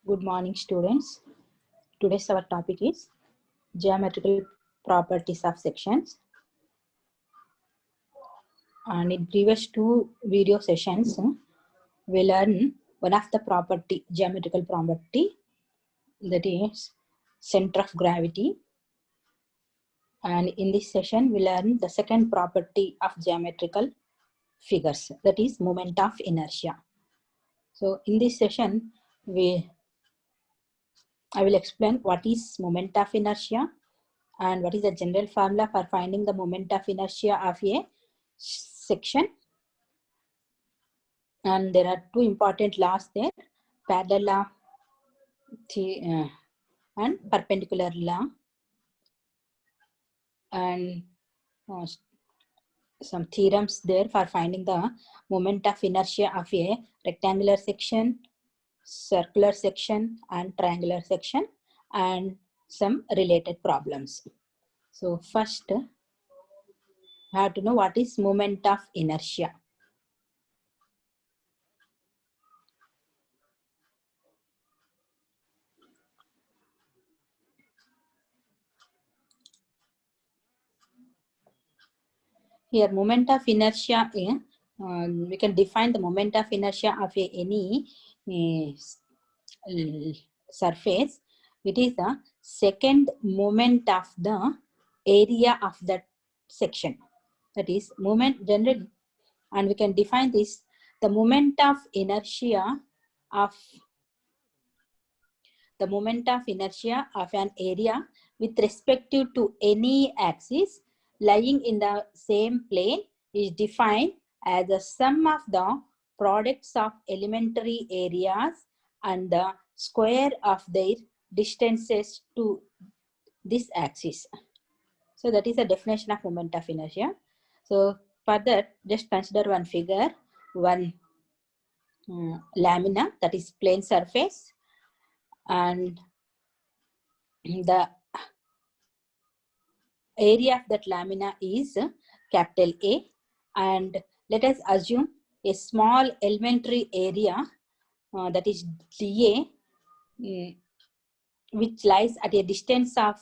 Good morning, students. Today's our topic is geometrical properties of sections. And in previous two video sessions, we learn one of the geometrical property, that is center of gravity. And in this session, we learn the second property of geometrical figures, that is moment of inertia. So in this session, I will explain what is moment of inertia and what is the general formula for finding the moment of inertia of a section. And there are two important laws there, parallel law and perpendicular law, and some theorems there for finding the moment of inertia of a rectangular section, circular section and triangular section, and some related problems. So first, I have to know what is moment of inertia. Here, moment of inertia, we can define the moment of inertia of any surface. It is the second moment of the area of that section. That is moment generally, and we can define this, the moment of inertia of an area with respect to any axis lying in the same plane is defined as the sum of the products of elementary areas and the square of their distances to this axis. So that is the definition of moment of inertia. So for that, just consider one figure, one lamina, that is plane surface, and the area of that lamina is capital A, and let us assume a small elementary area that is dA, which lies at a distance of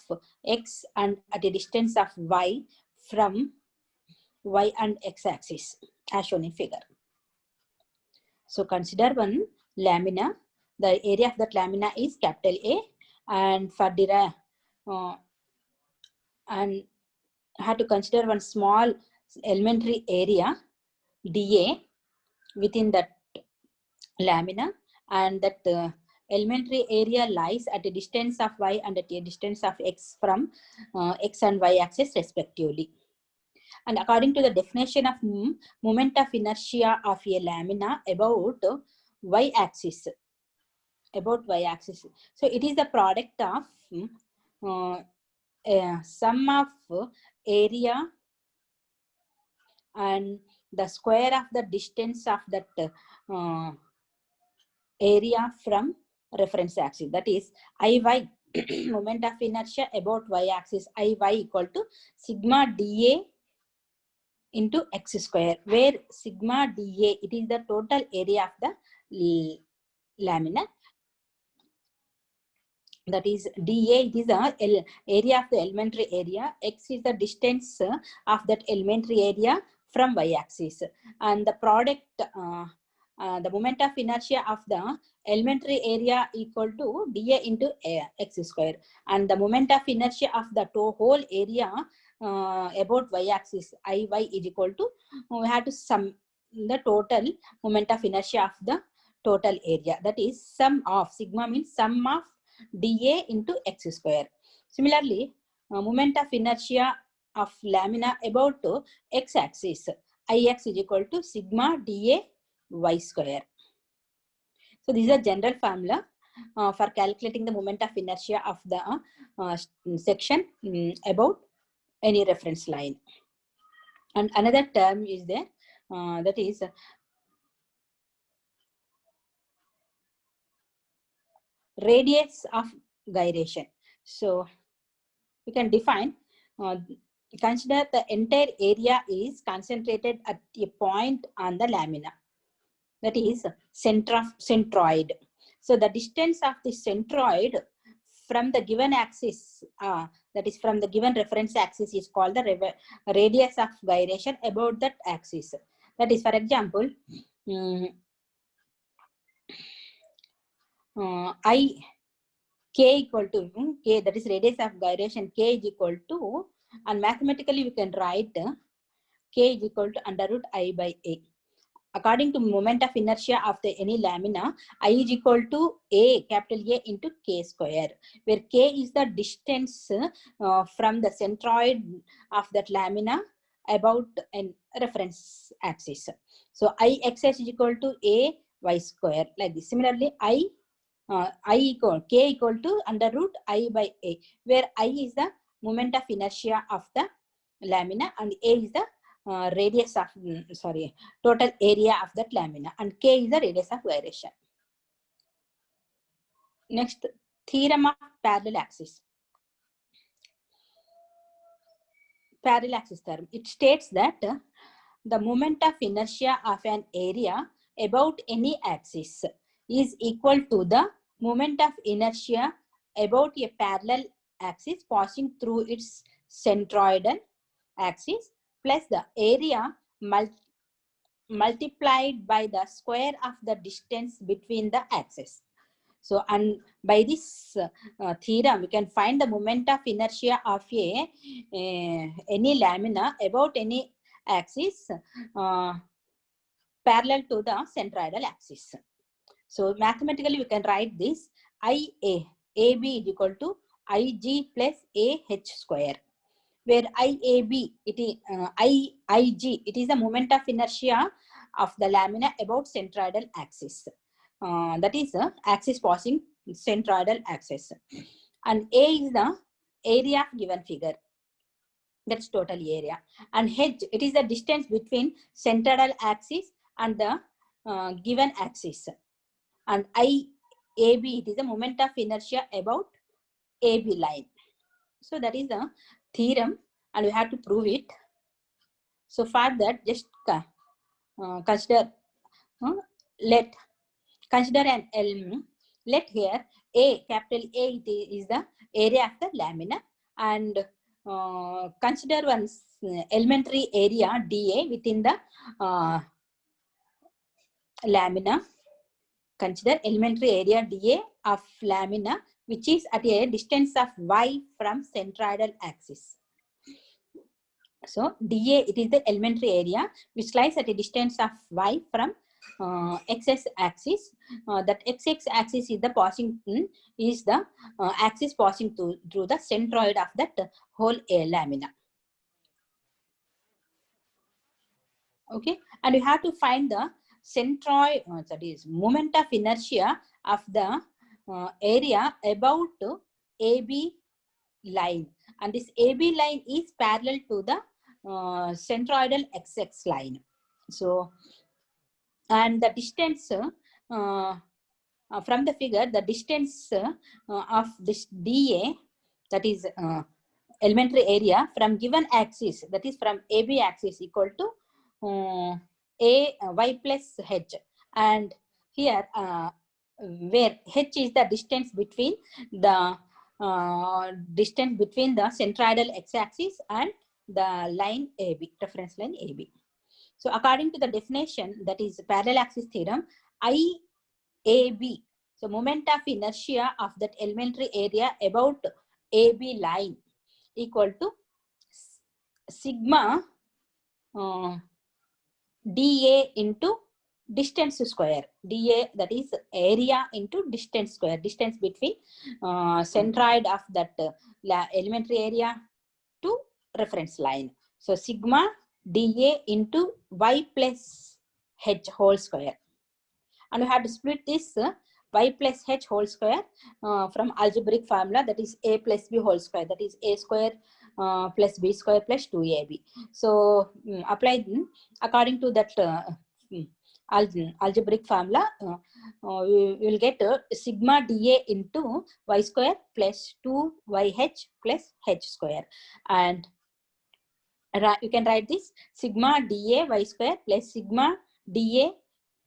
x and at a distance of y from y and x axis as shown in figure. So consider one lamina. The area of that lamina is capital A, and for and have to consider one small elementary area dA within that lamina, and that elementary area lies at a distance of y and at a distance of x from x and y axis respectively. And according to the definition of moment of inertia of a lamina about y axis, so it is the product of sum of area and the square of the distance of that area from reference axis, that is Iy moment of inertia about y axis Iy equal to sigma dA into x square, where sigma dA, it is the total area of the lamina, that is dA, it is the area of the elementary area, x is the distance of that elementary area from y axis, and the product the moment of inertia of the elementary area equal to dA into x square, and the moment of inertia of the whole area about y axis Iy is equal to, we have to sum the total moment of inertia of the total area, that is sum of, sigma means sum of dA into x square. Similarly, moment of inertia of lamina about x axis Ix is equal to sigma dA y square. So this is a general formula for calculating the moment of inertia of the section about any reference line. And another term is there, that is radius of gyration. So we can define, consider the entire area is concentrated at a point on the lamina, that is centroid. So the distance of the centroid from the given axis, that is from the given reference axis, is called the radius of gyration about that axis. That is, for example, k equal to k, that is radius of gyration, k is equal to, and mathematically we can write k is equal to under root I by a. According to moment of inertia of the any lamina, I is equal to a, capital A, into k square, where k is the distance from the centroid of that lamina about a reference axis. So IXS is equal to a y square, like this. Similarly, k equal to under root I by a, where I is the moment of inertia of the lamina and a is the radius of, total area of that lamina, and k is the radius of gyration. Next, theorem of parallel axis. Parallel axis theorem. It states that the moment of inertia of an area about any axis is equal to the moment of inertia about a parallel axis passing through its centroidal axis plus the area multiplied by the square of the distance between the axes. So, and by this theorem, we can find the moment of inertia of any lamina about any axis parallel to the centroidal axis. So, mathematically, we can write this AB is equal to IG plus AH square, where IAB, it is IG, it is the moment of inertia of the lamina about centroidal axis. That is the axis passing centroidal axis. And A is the area of given figure. That's total area. And H, it is the distance between centroidal axis and the given axis. And IAB, it is the moment of inertia about AB line. So that is the theorem, and we have to prove it. So for that, just consider consider an element. Let here A, capital A, it is the area of the lamina, and consider one elementary area dA within the lamina. Consider elementary area dA of lamina, which is at a distance of y from centroidal axis. So dA, it is the elementary area which lies at a distance of y from xx axis. That xx axis is the passing axis passing through the centroid of that whole lamina. Okay, and you have to find the centroid, that is moment of inertia of the area about AB line, and this AB line is parallel to the centroidal XX line. So, and the distance from the figure, the distance of this dA, that is elementary area from given axis, that is from AB axis, equal to y plus h, and here where h is the distance between the centroidal x-axis and the line AB, reference line AB. So according to the definition, that is parallel axis theorem, IAB, so moment of inertia of that elementary area about AB line, equal to sigma dA into distance square. dA, that is area into distance square, distance between centroid of that elementary area to reference line. So sigma dA into y plus h whole square. And we have to split this y plus h whole square from algebraic formula, that is a plus b whole square, that is a square plus b square plus 2ab. So applied according to that algebraic formula, we will get sigma dA into y square plus 2yh plus h square. And you can write this sigma dA y square plus sigma dA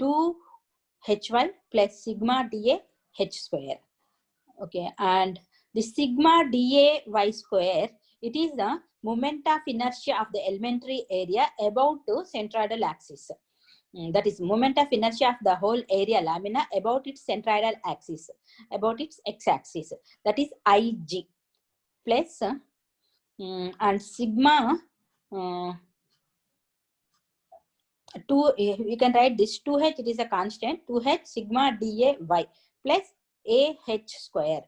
2hy plus sigma dA h square. Okay, and the sigma dA y square, it is the moment of inertia of the elementary area about to centroidal axis. That is moment of inertia of the whole area lamina about its centroidal axis, about its x-axis. That is Ig plus and sigma 2, we can write this 2h, it is a constant, 2h sigma dA y plus AH square.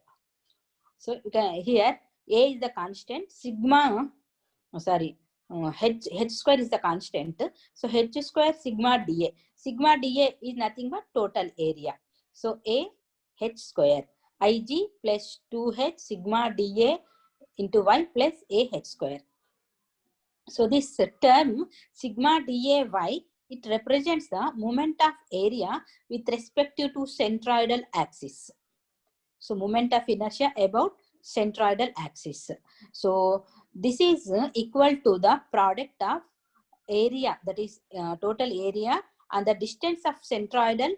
So you can, here A is the constant, sigma, h square is the constant. So h square sigma dA. Sigma dA is nothing but total area. So A h square Ig plus 2h sigma dA into y plus AH square. So this term sigma dA y, it represents the moment of area with respect to centroidal axis. So moment of inertia about centroidal axis. So this is equal to the product of area, that is total area, and the distance of centroidal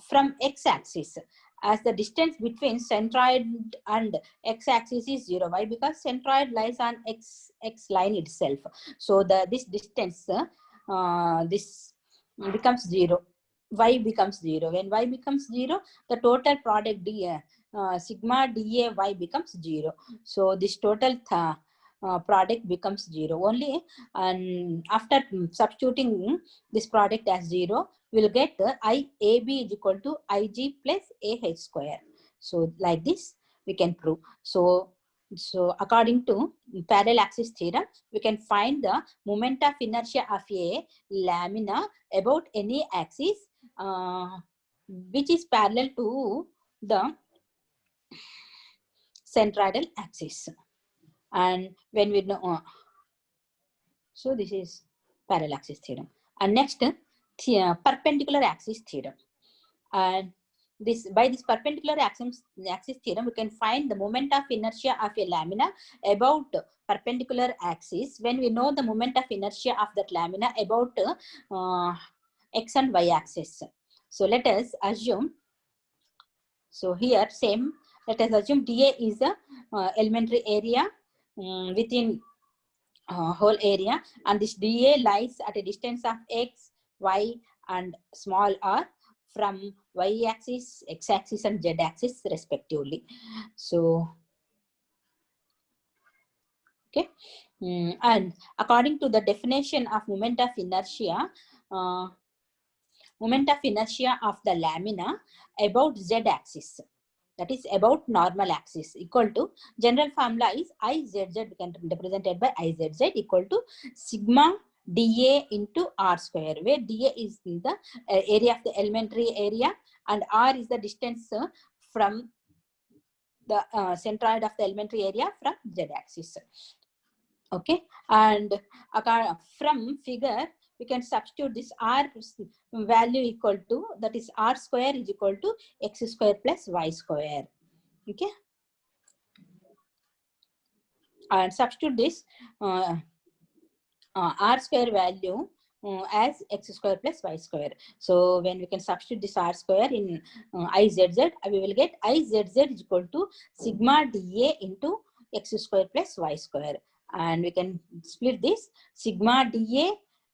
from x-axis, as the distance between centroid and x-axis is 0. Why? Because centroid lies on x line itself. So this distance this becomes 0. Y becomes 0. When y becomes 0, the total product sigma dA y becomes 0. So this total product becomes 0 only, and after substituting this product as 0, we'll get IAB is equal to Ig plus AH square. So like this we can prove. So according to parallel axis theorem, we can find the moment of inertia of a lamina about any axis which is parallel to the centroidal axis. And when we know, so this is parallel axis theorem. And next, perpendicular axis theorem. And by this perpendicular axis theorem, we can find the moment of inertia of a lamina about perpendicular axis when we know the moment of inertia of that lamina about x and y axis. So let us assume, so here same, let us assume dA is the elementary area within whole area, and this dA lies at a distance of x, y, and small r from y-axis, x-axis, and z-axis respectively. So, okay, and according to the definition of moment of inertia of the lamina about z-axis, that is about normal axis, equal to, general formula is Izz, we can represented by Izz equal to sigma dA into r square, where dA is the area of the elementary area and r is the distance from the centroid of the elementary area from z-axis. Okay, and from figure we can substitute this r value equal to, that is r square is equal to x square plus y square. Okay, and substitute this r square value as x square plus y square. So when we can substitute this r square in Izz, we will get Izz is equal to sigma dA into x square plus y square. And we can split this sigma dA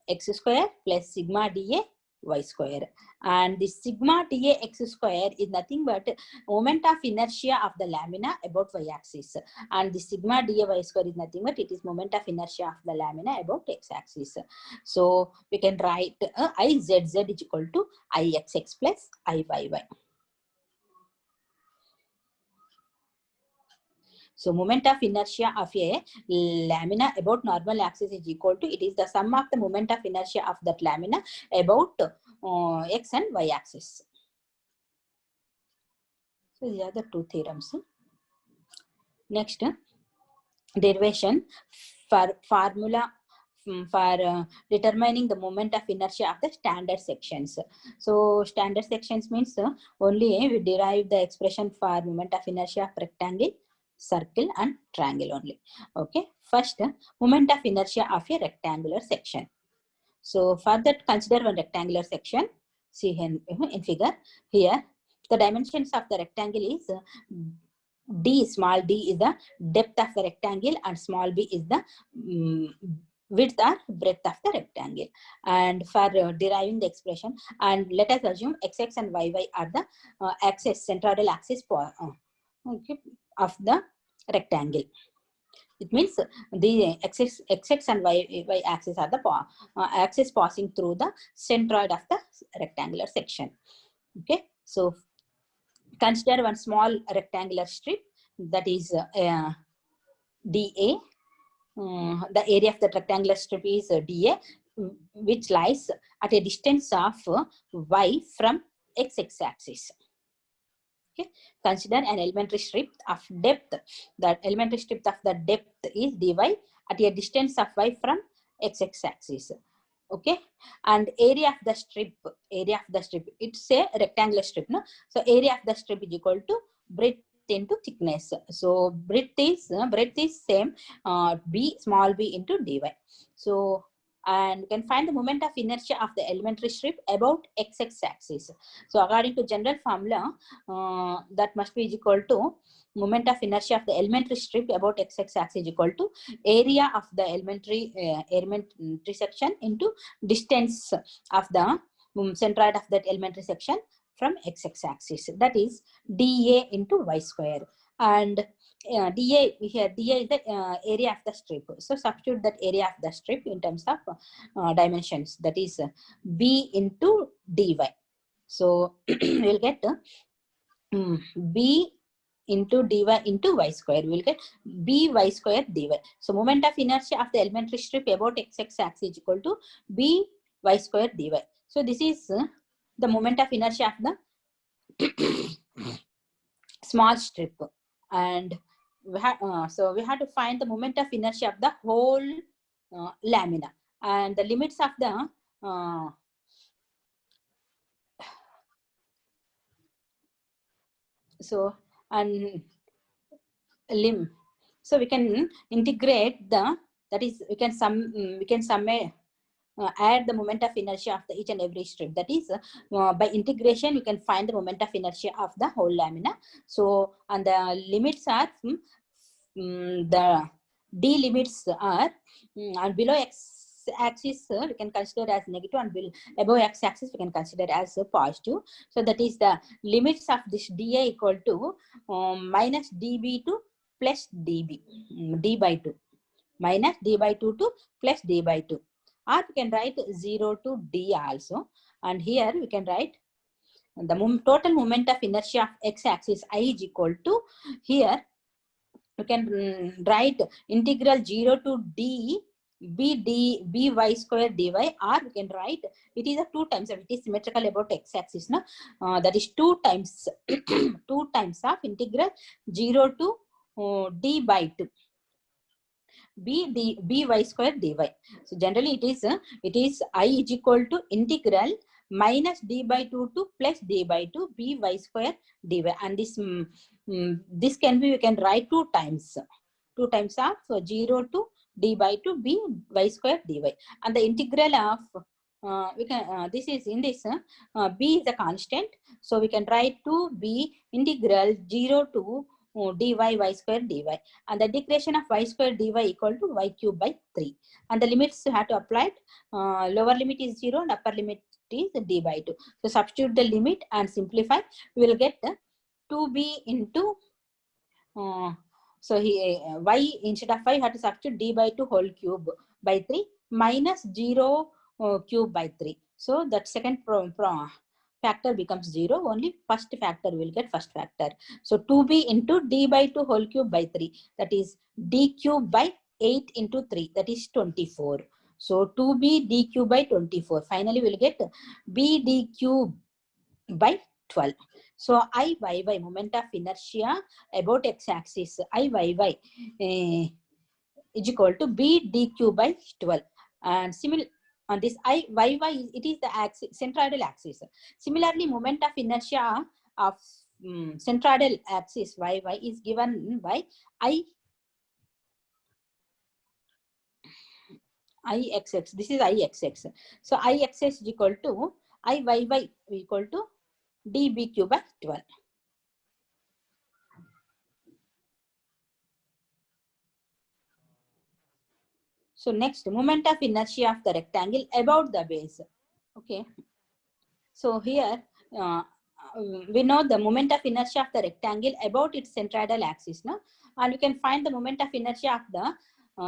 x square plus sigma dA y square. And the sigma dA x square is nothing but moment of inertia of the lamina about y-axis. And the sigma dA y square is nothing but it is moment of inertia of the lamina about x-axis. So we can write Izz is equal to Ixx plus Iyy. So moment of inertia of a lamina about normal axis is equal to, it is the sum of the moment of inertia of that lamina about x and y axis. So these are the two theorems. Next, derivation for formula for determining the moment of inertia of the standard sections. So standard sections means only we derive the expression for moment of inertia of rectangle, circle, and triangle only. Okay, first moment of inertia of a rectangular section. So for that, consider one rectangular section. See in figure here, the dimensions of the rectangle is d, small d is the depth of the rectangle, and small b is the width or breadth of the rectangle. And for deriving the expression, and let us assume xx and yy are the axis, centroidal axis okay, of the rectangle. It means the xx and y axis are the axis passing through the centroid of the rectangular section. Okay, so consider one small rectangular strip, that is dA. The area of the rectangular strip is dA, which lies at a distance of y from x axis. Okay. Consider an elementary strip of depth. The elementary strip of the depth is dy at a distance of y from x axis. Okay, and area of the strip, it's a rectangular strip, no? So area of the strip is equal to breadth into thickness. So breadth is same, b, small b into dy. So, and you can find the moment of inertia of the elementary strip about x axis. So according to general formula, that must be equal to moment of inertia of the elementary strip about x axis is equal to area of the elementary section into distance of the centroid of that elementary section from x axis, that is dA into y square. And dA here, dA is the area of the strip. So substitute that area of the strip in terms of dimensions, that is b into dy. So we'll get b into dy into y square. We'll get by square dy. So moment of inertia of the elementary strip about x axis is equal to by square dy. So this is the moment of inertia of the small strip, and we so we have to find the moment of inertia of the whole lamina, and the limits of the so and limb. So we can integrate the, that is we can add the moment of inertia of the each and every strip. That is by integration you can find the moment of inertia of the whole lamina. So, and the limits are the d limits are and below x axis we can consider as negative, and above x axis we can consider as positive. So that is the limits of this dA equal to minus dB to plus dB, d by 2, minus d by 2 to plus d by 2. Or we can write 0 to d also. And here we can write the total moment of inertia of x axis I is equal to, here you can write integral 0 to d by square dy, or we can write it is a 2 times, if it is symmetrical about x axis, no? That is 2 times 2 times of integral 0 to d by 2 by square dy. So generally it is I is equal to integral minus d by 2 to plus d by 2 by square dy, and this can be, we can write 2 times of 0 to d by 2 by square dy, and the integral of we can this is in this b is a constant, so we can write 2b integral 0 to dy y square dy, and the integration of y square dy equal to y cube by 3, and the limits you have to apply. Lower limit is 0 and upper limit is d by 2. So substitute the limit and simplify. We will get 2b into so here y instead of 5 have to substitute d by 2 whole cube by 3 minus 0 cube by 3. So that second factor becomes 0. Only first factor will get first factor. So 2b into d by 2 whole cube by 3, that is d cube by 8 into 3, that is 24. So 2b d cube by 24. Finally we'll get b d cube by 12. So Iyy, moment of inertia about x axis, Iyy is equal to b dq by 12. And similar on this Iyy, it is the axis, centroidal axis. Similarly, moment of inertia of centroidal axis Yy is given by Ixx. This is Ixx. So Ixx is equal to Iyy equal to dBq by 12. So next, moment of inertia of the rectangle about the base. Okay. So here we know the moment of inertia of the rectangle about its centroidal axis, no? And you can find the moment of inertia of the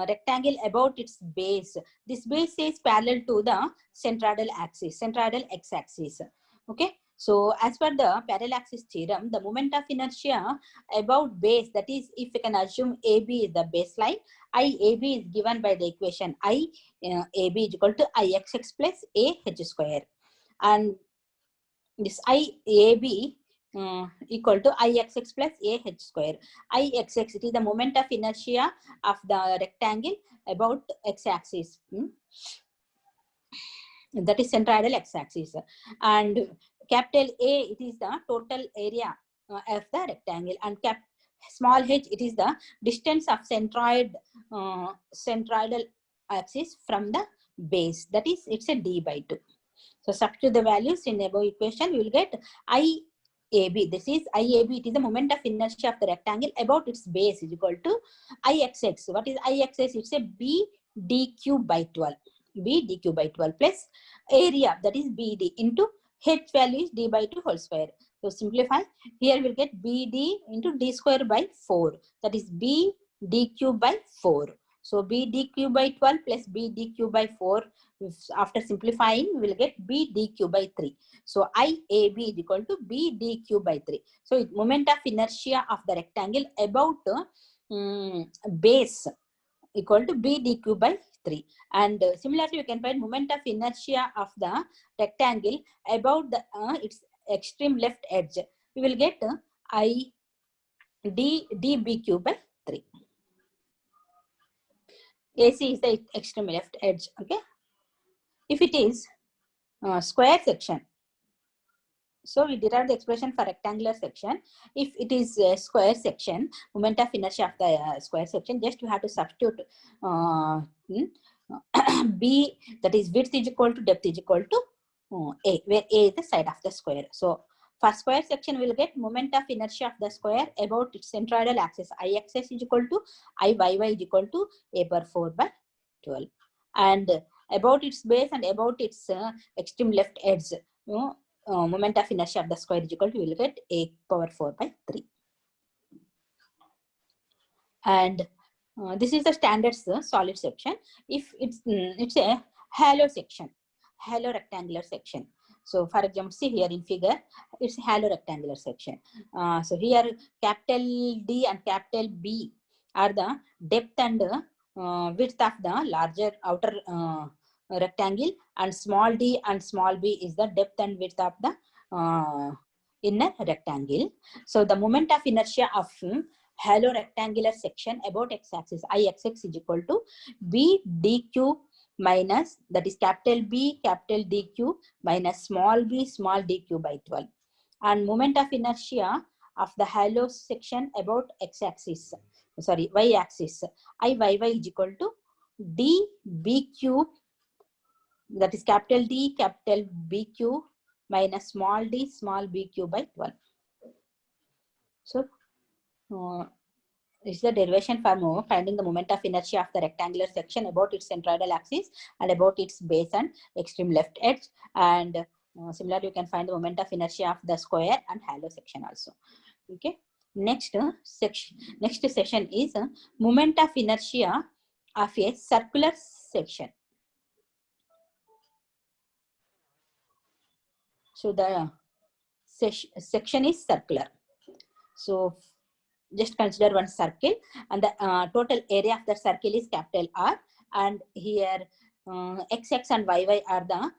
rectangle about its base. This base is parallel to the centroidal axis, centroidal x-axis. Okay. So as per the parallel axis theorem, the moment of inertia about base, that is, if we can assume AB is the baseline, IAB is given by the equation IAB is equal to IXX plus AH square. And this IAB equal to IXX plus AH square. IXX, it is the moment of inertia of the rectangle about x-axis. That is centroidal x-axis. And capital A, it is the total area of the rectangle. And small h, it is the distance of centroidal axis from the base. That is, it's a d by 2. So substitute the values in above equation, you will get IAB. This is IAB. It is the moment of inertia of the rectangle about its base is equal to IXX. What is IXX? It's a B dq by 12. B dq by 12 plus area, that is BD, into h value is d by 2 whole square. So simplify. Here we'll get BD into d square by 4. That is B dq by 4. So B dq by 12 plus B dq by 4. After simplifying, we will get B dq by 3. So IAB is equal to B dq by 3. So moment of inertia of the rectangle about base equal to B dq by 3. And similarly, you can find moment of inertia of the rectangle about the its extreme left edge. We will get dBq by 3. AC is the extreme left edge. Okay. If it is square section, so we derive the expression for rectangular section. If it is a square section, moment of inertia of the square section, just you have to substitute B, that is width is equal to depth is equal to A, where A is the side of the square. So for square section, we will get moment of inertia of the square about its centroidal axis. IXS is equal to IYY is equal to A per 4 by 12. And about its base and about its extreme left edge, moment of inertia of the square is equal to, we will get A power 4 by 3. And this is the standard solid section. If it's a halo section, halo rectangular section. So for example, see here in figure, it's a halo rectangular section. So here capital D and capital B are the depth and width of the larger outer rectangle, and small d and small b is the depth and width of the inner rectangle. So the moment of inertia of halo rectangular section about x-axis, IXX is equal to B dq minus, that is capital B capital DQ minus small b small dq by 12. And moment of inertia of the halo section about x-axis, sorry, y-axis, IYY is equal to dBQ, that is capital D capital BQ minus small d small bq by 12. So is the derivation for finding the moment of inertia of the rectangular section about its centroidal axis and about its base and extreme left edge. And similarly, you can find the moment of inertia of the square and halo section also. Okay. Next session is moment of inertia of a circular section. So the section is circular. So just consider one circle, and the total area of the circle is capital R, and here XX and YY are the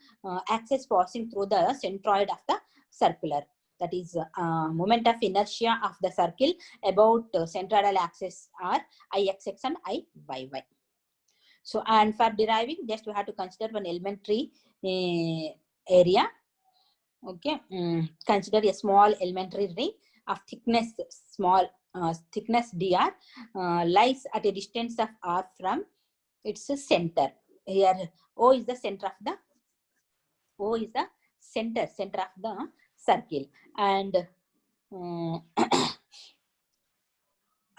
axes passing through the centroid of the circular. That is moment of inertia of the circle about centroidal axis are IXX and IYY. So, and for deriving, just we have to consider one elementary area. Okay, consider a small elementary ring of thickness small thickness dr lies at a distance of r from its center. Here O is the center of the center of the circle, and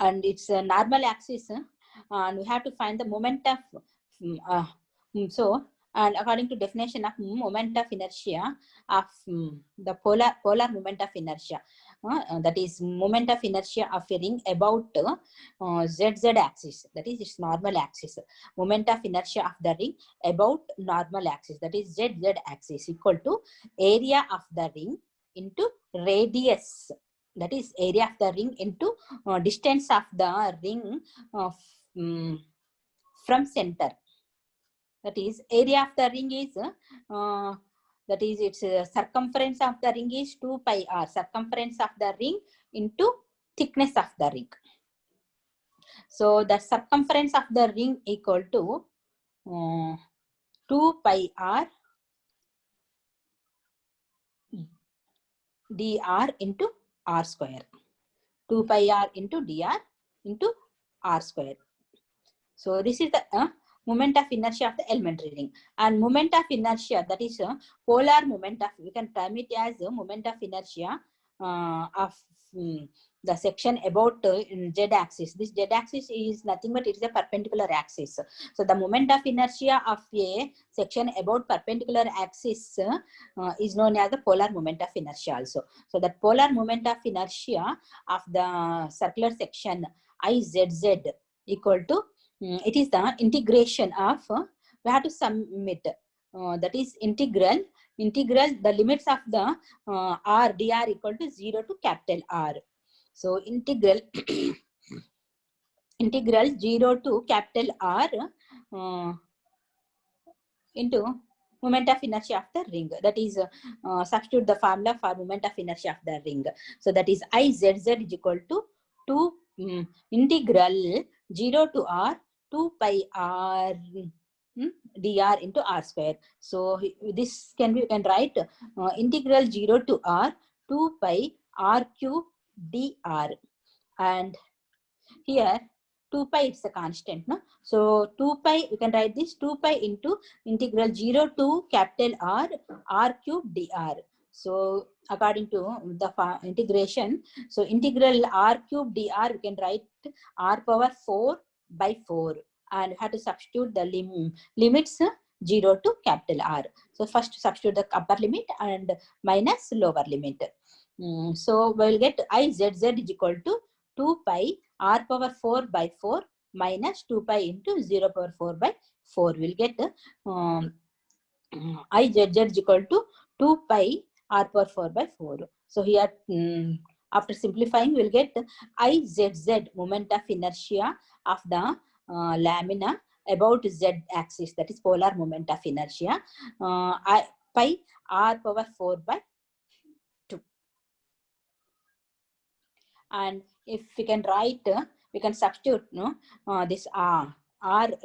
and it's a normal axis, and we have to find the moment of so, and according to definition of moment of inertia of the polar moment of inertia, that is moment of inertia of a ring about ZZ axis, that is its normal axis. Moment of inertia of the ring about normal axis, that is ZZ axis, equal to area of the ring into radius, that is area of the ring into distance of the ring from center. That is area of the ring is that is its circumference of the ring is 2 pi r, circumference of the ring into thickness of the ring. So the circumference of the ring equal to 2 pi r dr into r square. 2 pi r into dr into r square. So this is the moment of inertia of the elementary ring. And moment of inertia, that is polar moment of, we can term it as a moment of inertia of the section about z axis. This z axis is nothing but it is a perpendicular axis. So the moment of inertia of a section about perpendicular axis is known as the polar moment of inertia also. So that polar moment of inertia of the circular section IZZ equal to it is the integration of we have to submit that is integral the limits of the r dr equal to 0 to capital R. So integral integral 0 to capital R into moment of inertia of the ring, that is substitute the formula for moment of inertia of the ring. So that is IZZ is equal to 2 integral 0 to R 2 pi r dr into r square. So this we can write integral 0 to r 2 pi r cube dr, and here 2 pi it's a constant, no? So 2 pi, we can write this 2 pi into integral 0 to capital R cube dr. So according to the integration, so integral r cube dr, we can write r power 4 by 4, and we have to substitute the limits 0 to capital R. So first substitute the upper limit and minus lower limit. So we'll get IZZ is equal to 2 pi r power 4 by 4 minus 2 pi into 0 power 4 by 4. We'll get IZZ is equal to 2 pi r power 4 by 4. So here after simplifying, we'll get IZZ moment of inertia of the lamina about Z axis, that is polar moment of inertia, pi r power 4 by 2. And if we can write, we can substitute this r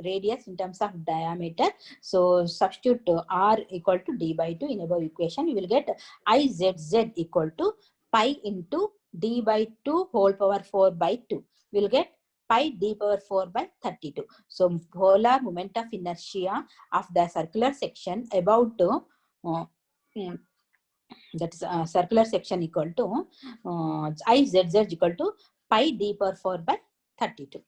radius in terms of diameter. So substitute r equal to d by 2 in above equation. You will get IZZ equal to pi into d by 2 whole power 4 by 2. We will get pi d power 4 by 32. So polar moment of inertia of the circular section about that is circular section equal to IZZ equal to pi d power 4 by 32.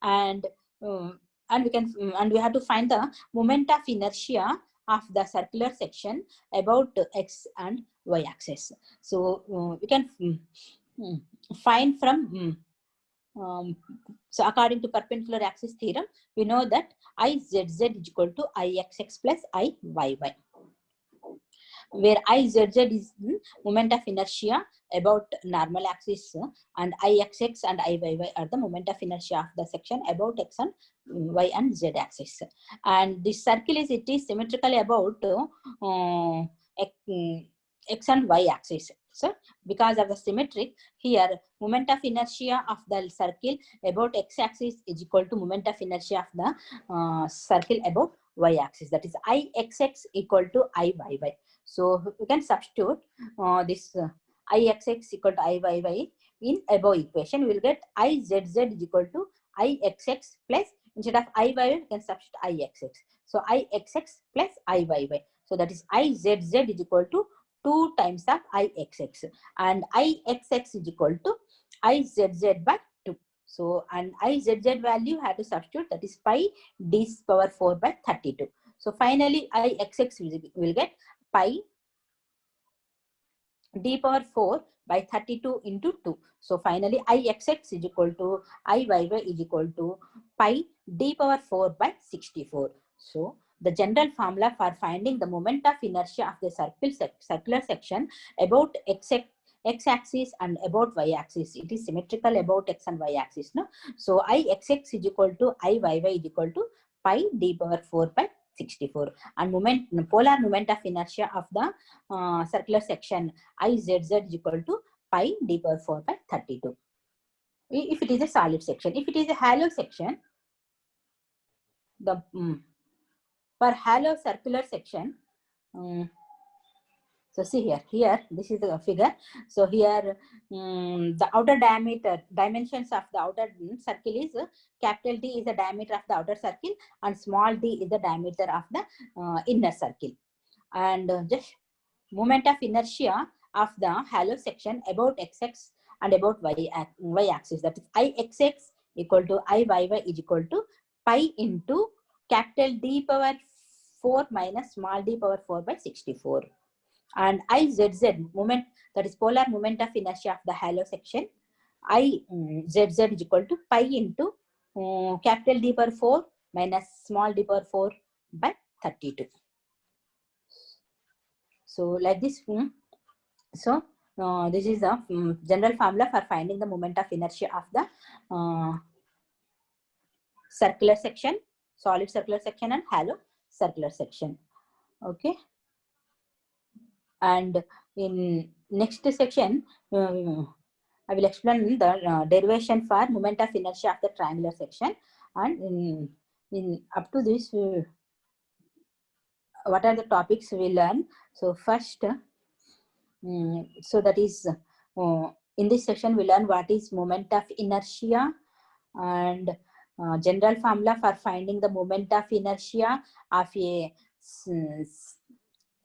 And we can we have to find the moment of inertia of the circular section about x and y axis. So we can find from so according to perpendicular axis theorem, we know that IZZ is equal to IXX plus IYY, where IZZ is moment of inertia about normal axis and IXX and IYY are the moment of inertia of the section about x and y and z axis. And this circle is symmetrically about x and y axis. So because of the symmetric, here moment of inertia of the circle about x axis is equal to moment of inertia of the circle about y axis, that is IXX equal to IYY. So we can substitute this IXX equal to IYY in above equation. We will get IZZ is equal to IXX plus, instead of IYY, we can substitute IXX. So IXX plus IYY. So that is IZZ is equal to 2 times of Ixx, and Ixx is equal to Izz by 2. So, and Izz value had to substitute, that is pi d power 4 by 32. So finally Ixx will get pi d power 4 by 32 into 2. So finally Ixx is equal to Iyy is equal to pi d power 4 by 64. So the general formula for finding the moment of inertia of the circular section about x-axis and about y-axis, it is symmetrical about x and y-axis, no? So Ixx is equal to Iyy is equal to pi d power 4 by 64, and polar moment of inertia of the circular section Izz is equal to pi d power 4 by 32. If it is a solid section. If it is a hollow section, the for hollow circular section, so see here this is the figure. So here the outer dimensions of the outer circle is capital D is the diameter of the outer circle, and small d is the diameter of the inner circle. And just moment of inertia of the hollow section about x and about y axis, that is Ixx equal to Iyy is equal to pi into capital D power 4 minus small d power 4 by 64. And Izz moment, that is polar moment of inertia of the hollow section, Izz is equal to pi into capital D power 4 minus small d power 4 by 32. So like this. So this is the general formula for finding the moment of inertia of the circular section, solid circular section, and hollow circular section. Okay. And in next section, I will explain the derivation for moment of inertia of the triangular section. And in up to this, what are the topics we learn? So first, so that is in this section we learn what is moment of inertia, and general formula for finding the moment of inertia of a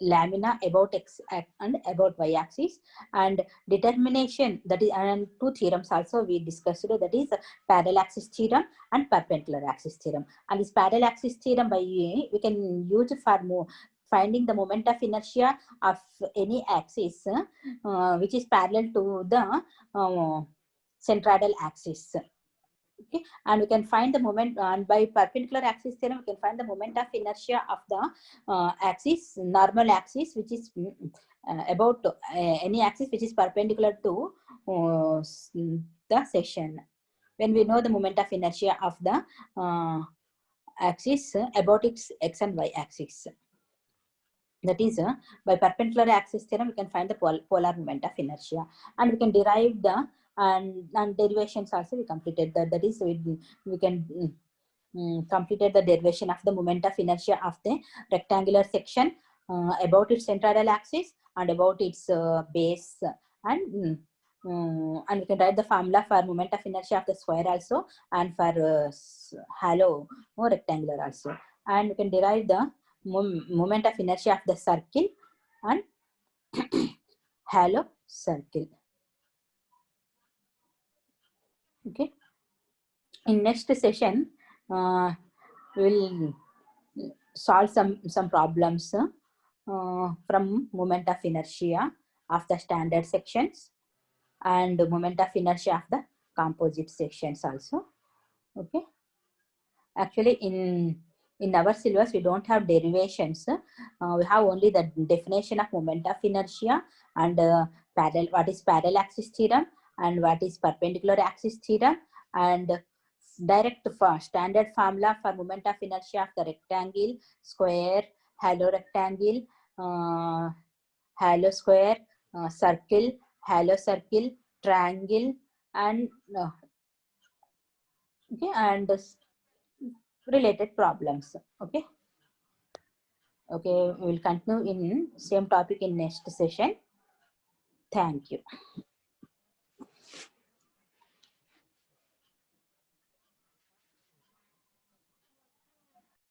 lamina about x and about y axis, and determination, that is, and two theorems also we discussed, that is parallel axis theorem and perpendicular axis theorem. And this parallel axis theorem we can use it for finding the moment of inertia of any axis which is parallel to the centroidal axis. Okay, and we can find the moment, and by perpendicular axis theorem we can find the moment of inertia of the axis, normal axis, which is about any axis which is perpendicular to the section. When we know the moment of inertia of the axis about its x and y axis, that is by perpendicular axis theorem we can find the polar moment of inertia, and we can derive the and derivations also we completed. That is we can completed the derivation of the moment of inertia of the rectangular section about its centroidal axis and about its base, and we can write the formula for moment of inertia of the square also, and for hollow or rectangular also, and we can derive the moment of inertia of the circle and hollow circle. Okay. In next session, we'll solve some problems from moment of inertia of the standard sections and moment of inertia of the composite sections also. Okay. Actually, in our syllabus we don't have derivations. We have only the definition of moment of inertia and what is parallel axis theorem and what is perpendicular axis theorem, and direct standard formula for moment of inertia of the rectangle, square, hollow rectangle, hollow square, circle, hollow circle, triangle, and okay, and related problems. Okay. Okay, we will continue in same topic in next session. Thank you.